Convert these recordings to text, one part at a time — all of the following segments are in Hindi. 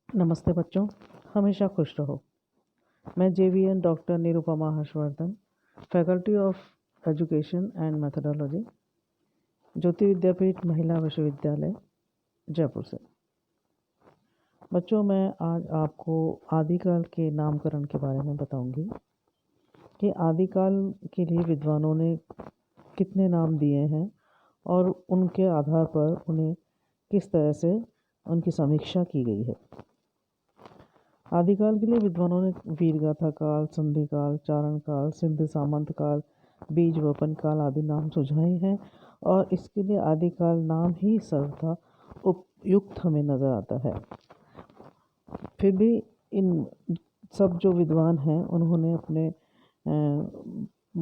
नमस्ते बच्चों, हमेशा खुश रहो। मैं JVN doctor Nirupama Harshvardhan, faculty of education and methodology, Jyoti Vidyapeeth Mahila Vishwavidyalaya, Jaipur से। बच्चों, मैं आज आपको आदिकाल के नामकरण के बारे में बताऊंगी कि आदिकाल के लिए विद्वानों ने कितने नाम दिए हैं और उनके आधार पर उन्हें किस तरह से उनकी समीक्षा की गई है। आदिकाल के लिए विद्वानों ने वीरगाथा काल, संधि काल, चारण काल, सिंध सामंत काल, बीज वपन काल आदि नाम सुझाए हैं और इसके लिए आदिकाल नाम ही सर्वथा उपयुक्त हमें नज़र आता है। फिर भी इन सब जो विद्वान हैं उन्होंने अपने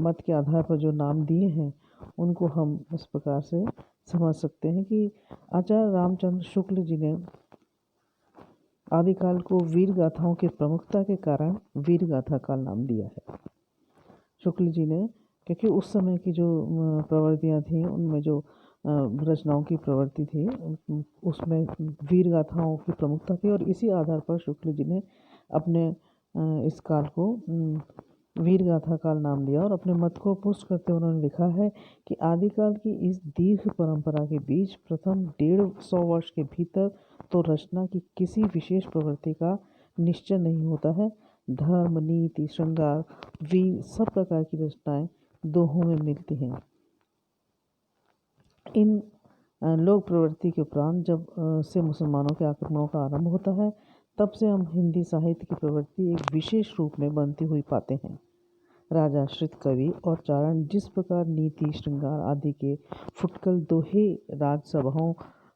मत के आधार पर जो नाम दिए हैं उनको हम इस प्रकार से समझ सकते हैं कि आचार्य रामचंद्र शुक्ल जी ने आदिकाल को वीर गाथाओं की प्रमुखता के कारण वीर गाथा काल नाम दिया है। शुक्ल जी ने, क्योंकि उस समय की जो प्रवृत्तियाँ थीं उनमें जो रचनाओं की प्रवृत्ति थी उसमें वीर गाथाओं की प्रमुखता थी और इसी आधार पर शुक्ल जी ने अपने इस काल को वीर गाथा काल नाम दिया और अपने मत को पुष्ट करते हुए उन्होंने लिखा है कि आदिकाल की इस दीर्घ परंपरा के बीच प्रथम 150 वर्ष के भीतर तो रचना की किसी विशेष प्रवृत्ति का निश्चय नहीं होता है। धर्म, नीति, श्रृंगार, वीर सब प्रकार की रचनाएं दोहों में मिलती हैं। इन लोक प्रवृत्ति के उपरांत जब से मुसलमानों के आक्रमणों का आरंभ होता है तब से हम हिंदी साहित्य की प्रवृत्ति एक विशेष रूप में बनती हुई पाते हैं। राजाश्रित कवि और चारण जिस प्रकार नीति, श्रृंगार आदि के फुटकल दोहे राजसभाओं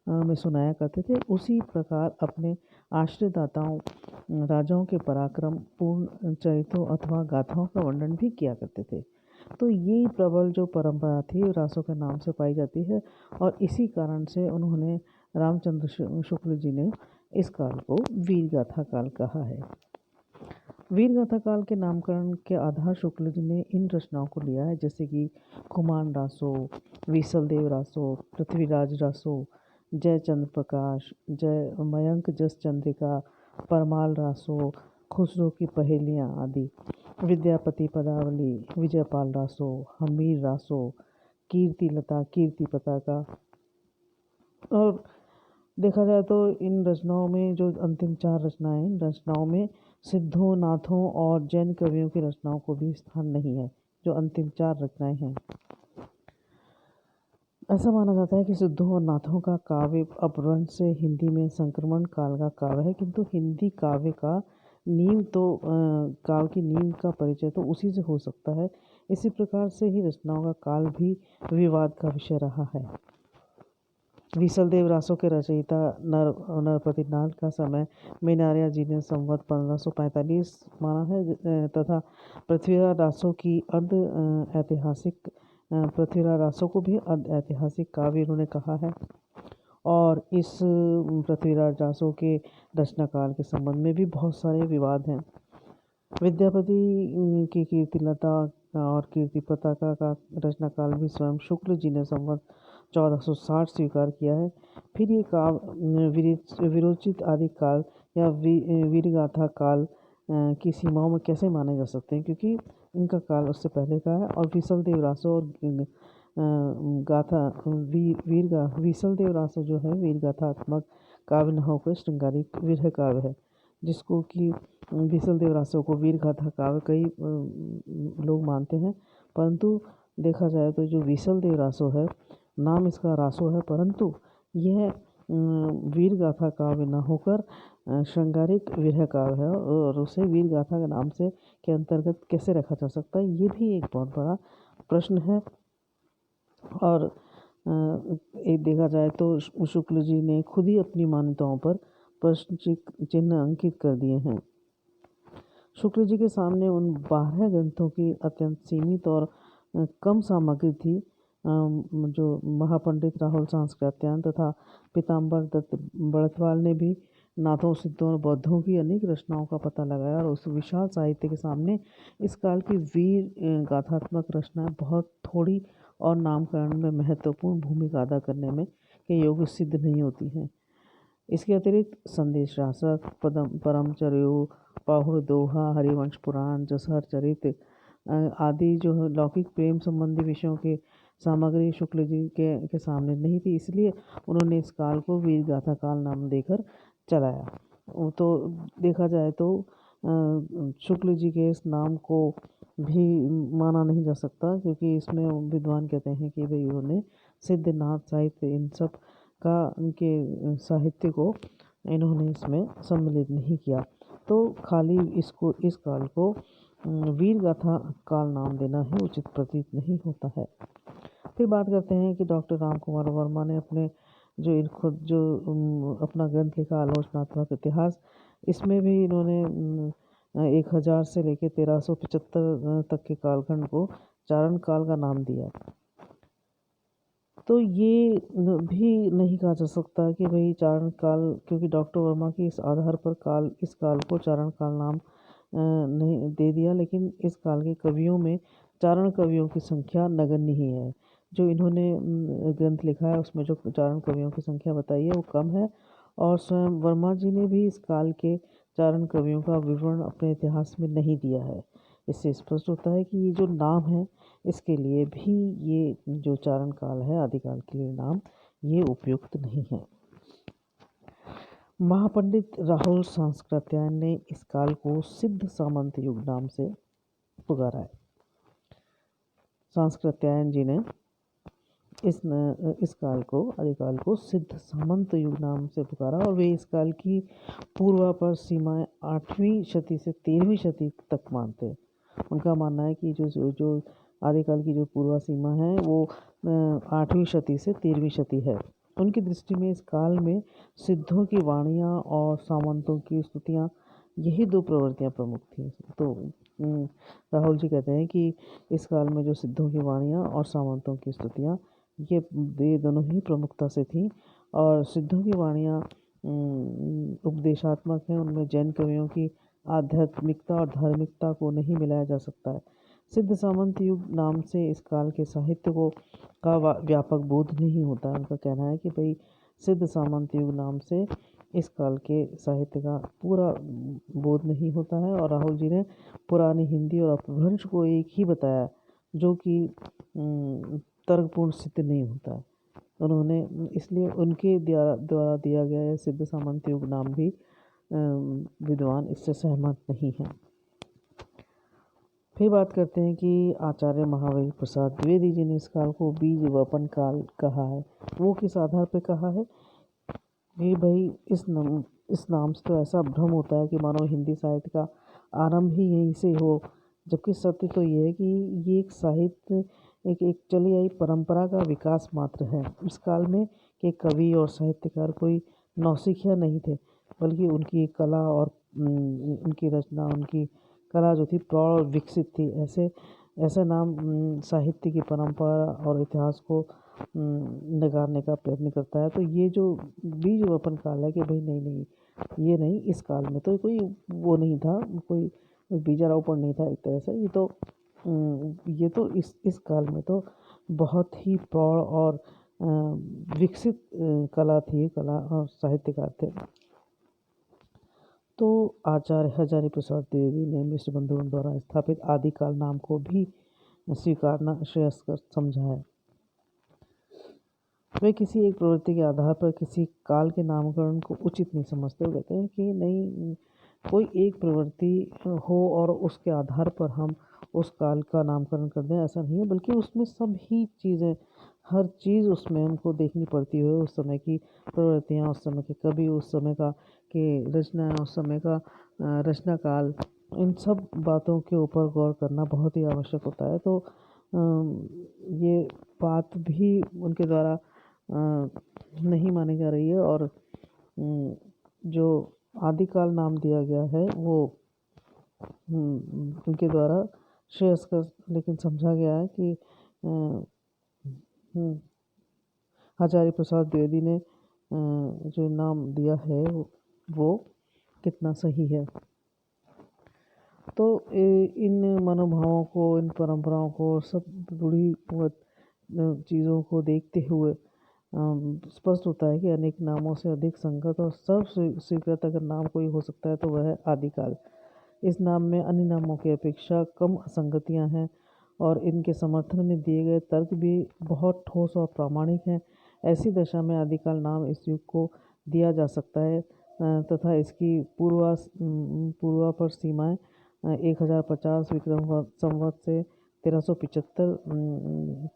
में सुनाया करते थे, उसी प्रकार अपने आश्रयदाताओं राजाओं के पराक्रम पूर्ण चरित्रों अथवा गाथाओं का वर्णन भी किया करते थे। तो ये प्रबल जो परंपरा थी रासों के नाम से पाई जाती है और इसी कारण से उन्होंने रामचंद्र शुक्ल जी ने इस काल को वीर गाथा काल कहा है। वीर गाथा काल के नामकरण के आधार शुक्ल जी ने इन रचनाओं को लिया है, जैसे कि कुमान रासो, विसलदेव रासो, पृथ्वीराज रासो, जय चंद्र प्रकाश, जय मयंक जस चंद्रिका, परमाल रासो, खुसरो की पहेलियाँ आदि, विद्यापति पदावली, विजयपाल रासो, हमीर रासो, कीर्ति लता, कीर्ति पताका। और देखा जाए तो इन रचनाओं में जो अंतिम 4 रचनाएं, इन रचनाओं में सिद्धों, नाथों और जैन कवियों की रचनाओं को भी स्थान नहीं है। जो अंतिम 4 रचनाएं हैं, ऐसा माना जाता है कि सिद्धों और नाथों का काव्य अपभ्रंश से हिंदी में संक्रमण काल का काव्य है, किंतु हिंदी काव्य का नींव तो काव्य की नींव का परिचय तो उसी से हो सकता है। इसी प्रकार से ही रचनाओं का काल भी विवाद का विषय रहा है। विसलदेव रासो के रचयिता नरपति नाल का समय मेनारिया जी ने संवत 1545 माना है तथा पृथ्वीराज रासो की अर्ध ऐतिहासिक पृथ्वीराज रासो को भी अर्ध ऐतिहासिक काव्य उन्होंने कहा है। और इस पृथ्वीराज रासो के रचना काल के संबंध में भी बहुत सारे विवाद हैं। विद्यापति की कीर्तिलता और कीर्ति पताका का रचना काल भी स्वयं शुक्ल जी ने संवत 1460 स्वीकार किया है। फिर ये काव्य विरोचित आदि काल या वीरगाथा काल की सीमाओं में कैसे माने जा सकते हैं, क्योंकि इनका काल उससे पहले का है। और विसलदेव रासो और गाथा विसलदेव रासो जो है वीरगाथात्मक काव्य न होकर श्रृंगारिक विरह काव्य है, जिसको कि विसलदेव रासो को वीरगाथा काव्य कई लोग मानते हैं। परंतु देखा जाए तो जो विसलदेव रासो है, नाम इसका रासो है, परंतु यह वीर गाथा काव्य न होकर श्रृंगारिक विरह काव्य है और उसे वीर गाथा के नाम से के अंतर्गत कैसे रखा जा सकता है, ये भी एक बहुत बड़ा प्रश्न है। और एक देखा जाए तो शुक्ल जी ने खुद ही अपनी मान्यताओं पर प्रश्न चिन्ह अंकित कर दिए हैं। शुक्ल जी के सामने उन 12 ग्रंथों की अत्यंत सीमित और कम सामग्री थी जो महापंडित राहुल सांस्कृत्यायन तथा पीताम्बर दत्त बड़तवाल ने भी नाथों, सिद्धों और बौद्धों की अनेक रचनाओं का पता लगाया और उस विशाल साहित्य के सामने इस काल की वीर गाथात्मक रचनाएं बहुत थोड़ी और नामकरण में महत्वपूर्ण भूमिका अदा करने में के योग्य सिद्ध नहीं होती हैं। इसके अतिरिक्त संदेश रासक, परमचर्यो, पाहुर दोहा, हरिवंश पुराण, जसहर चरित आदि जो है लौकिक प्रेम संबंधी विषयों के सामग्री शुक्ल जी के सामने नहीं थी, इसलिए उन्होंने इस काल को वीर गाथा काल नाम देकर चलाया। तो देखा जाए तो शुक्ल जी के इस नाम को भी माना नहीं जा सकता, क्योंकि इसमें विद्वान कहते हैं कि भाई उन्होंने सिद्धनाथ साहित्य इन सब का उनके साहित्य को इन्होंने इसमें सम्मिलित नहीं किया। तो खाली इस काल को वीर गाथा काल नाम देना ही उचित प्रतीत नहीं होता है। फिर बात करते हैं कि डॉक्टर राम कुमार वर्मा ने अपने अपना ग्रंथ लिखा आलोचनात्मक इतिहास, इसमें भी इन्होंने 1000 से लेकर 1375 तक के कालखंड को चारण काल का नाम दिया। तो ये भी नहीं कहा जा सकता कि भाई चारण काल, क्योंकि डॉक्टर वर्मा की इस आधार पर इस काल को चारण काल नाम नहीं दे दिया, लेकिन इस काल के कवियों में चारण कवियों की संख्या नगण्य ही है। जो इन्होंने ग्रंथ लिखा है उसमें जो चारण कवियों की संख्या बताई है वो कम है, और स्वयं वर्मा जी ने भी इस काल के चारण कवियों का विवरण अपने इतिहास में नहीं दिया है। इससे स्पष्ट होता है कि ये जो नाम है इसके लिए भी ये जो चारण काल है आदिकाल के लिए नाम ये उपयुक्त नहीं है। महापंडित राहुल सांस्कृत्यायन ने इस काल को सिद्ध सामंत युग नाम से पुकारा है। सांस्कृत्यायन जी ने इस काल को आदिकाल को सिद्ध सामंत युग नाम से पुकारा, और वे इस काल की पूर्वापर सीमाएं 8वीं शती से 13वीं शती तक मानते हैं। उनका मानना है कि जो आदिकाल की जो पूर्वा सीमा है वो 8वीं शती से 13वीं शती है। उनकी दृष्टि में इस काल में सिद्धों की वाणियाँ और सामंतों की स्तुतियाँ, यही दो प्रवृत्तियाँ प्रमुख थी। तो राहुल जी कहते हैं कि इस काल में जो सिद्धों की वाणियाँ और सामंतों की स्तुतियाँ ये दोनों ही प्रमुखता से थी। और सिद्धों की वाणियाँ उपदेशात्मक हैं, उनमें जैन कवियों की आध्यात्मिकता और धार्मिकता को नहीं मिलाया जा सकता है। सिद्ध सामंत युग नाम से इस काल के साहित्य का व्यापक बोध नहीं होता है। उनका कहना है कि भाई सिद्ध सामंत युग नाम से इस काल के साहित्य का पूरा बोध नहीं होता है। और राहुल जी ने पुरानी हिंदी और अपभ्रंश को एक ही बताया, जो कि तर्कपूर्ण सिद्ध नहीं होता है। उन्होंने इसलिए उनके द्वारा दिया गया यह सिद्ध सामंत युग नाम भी विद्वान इससे सहमत नहीं है। फिर बात करते हैं कि आचार्य महावीर प्रसाद द्विवेदी जी ने इस काल को बीज वपन काल कहा है। वो किस आधार पर कहा है कि भाई इस नाम से तो ऐसा भ्रम होता है कि मानो हिंदी साहित्य का आरंभ ही यहीं से हो, जबकि सत्य तो ये है कि ये एक साहित्य एक चली आई परंपरा का विकास मात्र है। इस काल में के कवि और साहित्यकार कोई नौसिखिया नहीं थे, बल्कि उनकी कला और उनकी रचना, उनकी कला जो थी प्रौढ़ और विकसित थी। ऐसे नाम साहित्य की परंपरा और इतिहास को नकारने का प्रयत्न करता है। तो ये जो बीज वपन काल है कि भाई नहीं, ये नहीं, इस काल में तो कोई वो नहीं था, कोई बीजारोपण नहीं था एक तरह से। ये तो इस काल में तो बहुत ही प्रौढ़ और विकसित कला थी, कला और साहित्यकार थे। तो आचार्य हजारी प्रसाद द्विवेदी ने मिश्र बंधुओं द्वारा स्थापित आदिकाल नाम को भी स्वीकारना श्रेयस्कर समझा है। वे किसी एक प्रवृत्ति के आधार पर किसी काल के नामकरण को उचित नहीं समझते। वो कहते हैं कि नहीं, कोई एक प्रवृत्ति हो और उसके आधार पर हम उस काल का नामकरण कर दें, ऐसा नहीं है, बल्कि उसमें सभी चीज़ें, हर चीज़ उसमें हमको देखनी पड़ती है। उस समय की प्रवृत्तियाँ, उस समय के कवि, उस समय का के रचना, उस समय का रचना काल, इन सब बातों के ऊपर गौर करना बहुत ही आवश्यक होता है। तो ये बात भी उनके द्वारा नहीं मानी जा रही है। और जो आदिकाल नाम दिया गया है वो उनके द्वारा श्रेयस्कर लेकिन समझा गया है कि आचार्य प्रसाद द्विवेदी ने जो नाम दिया है वो कितना सही है। तो इन मनोभावों को, इन परंपराओं को, सब रूढ़िबद्ध चीज़ों को देखते हुए स्पष्ट होता है कि अनेक नामों से अधिक संगत और सब स्वीकृत अगर नाम कोई हो सकता है तो वह है आदिकाल। इस नाम में अन्य नामों की अपेक्षा कम असंगतियां हैं और इनके समर्थन में दिए गए तर्क भी बहुत ठोस और प्रामाणिक हैं। ऐसी दशा में आदिकाल नाम इस युग को दिया जा सकता है तथा इसकी पूर्वापर सीमाएं 1050 विक्रम संवत से 1375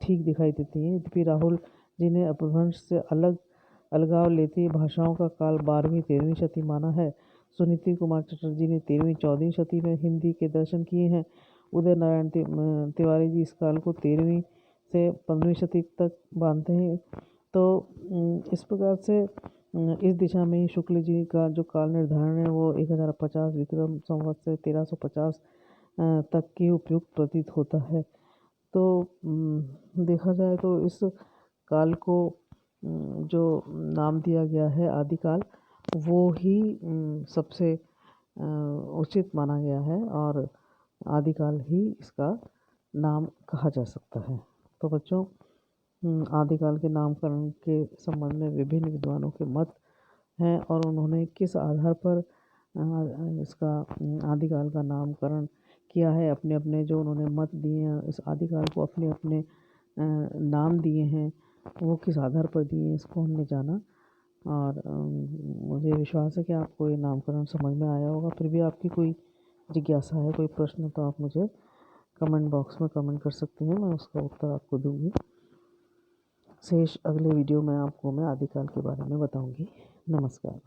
ठीक दिखाई देती हैं। यद्यपि राहुल जी ने अपभ्रंश से अलगाव लेती भाषाओं का काल 12वीं-13वीं शती माना है। सुनीति कुमार चटर्जी ने 13वीं-14वीं शती में हिंदी के दर्शन किए हैं। उदय नारायण तिवारी जी इस काल को 13वीं से 15वीं शती तक मानते हैं। तो इस प्रकार से इस दिशा में ही शुक्ल जी का जो काल निर्धारण है वो 1050 विक्रम संवत से 1350 तक के उपयुक्त प्रतीत होता है। तो देखा जाए तो इस काल को जो नाम दिया गया है आदिकाल वो ही सबसे उचित माना गया है और आदिकाल ही इसका नाम कहा जा सकता है। तो बच्चों आदिकाल के नामकरण के संबंध में विभिन्न विद्वानों के मत हैं और उन्होंने किस आधार पर इसका आदिकाल का नामकरण किया है, अपने अपने जो उन्होंने मत दिए हैं इस आदिकाल को अपने अपने नाम दिए हैं वो किस आधार पर दिए हैं इसको हमने जाना। और मुझे विश्वास है कि आपको ये नामकरण समझ में आया होगा। फिर भी आपकी कोई जिज्ञासा है, कोई प्रश्न, तो आप मुझे कमेंट बॉक्स में कमेंट कर सकते हैं, मैं उसका उत्तर आपको दूंगी। शेष अगले वीडियो में आपको मैं आदिकाल के बारे में बताऊंगी। नमस्कार।